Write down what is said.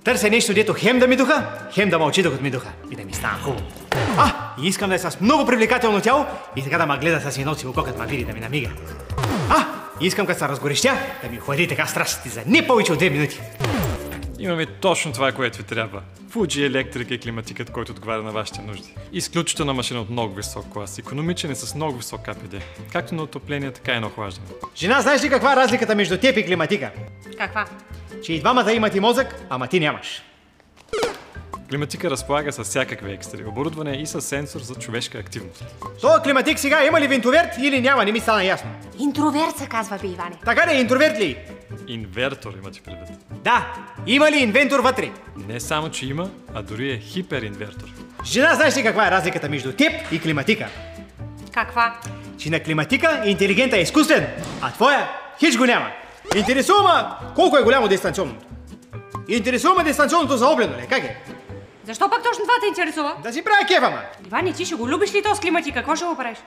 Търся нещо, дето хем да ми духа, хем да мълчи докато ми духа и да ми става хубаво. И искам да е с много привлекателно тяло и така да ме гледа с едно си око, като ме види да ми намига. И искам като се разгорещя, да ми охлади така страстите за не повече от 2 минути. Имаме точно това, което ви трябва. Fuji Electric е климатикът, който отговаря на вашите нужди. Изключителна машина от много висок клас, икономичен е с много висок КПД. Както на отопление, така и на охлаждане. Жена, знаеш ли каква е разликата между теб и климатика? Каква? Че и двамата имат и мозък, ама ти нямаш. Климатика разполага с всякакви екстри, оборудване и с сенсор за човешка активност. Този климатик сега има ли винтоверт или няма, не ми стана ясно. Интроверт се казва, бе, Иване. Така ли, интроверт ли? Инвертор имате предвид. Да, има ли инвентор вътре? Не само, че има, а дори е хиперинвертор. Жена, знаеш ли каква е разликата между теб и климатика? Каква? Че на климатика интелигентът е изкуствен, а твоя хич го няма. Интересува колко е голямо дистанционното. Интересува дистанционното заоблено ли, как е? Защо пък точно това те интересува? Да си правя кефа, ма. Иване, ти ще го любиш ли този климатик? Какво ще го правиш?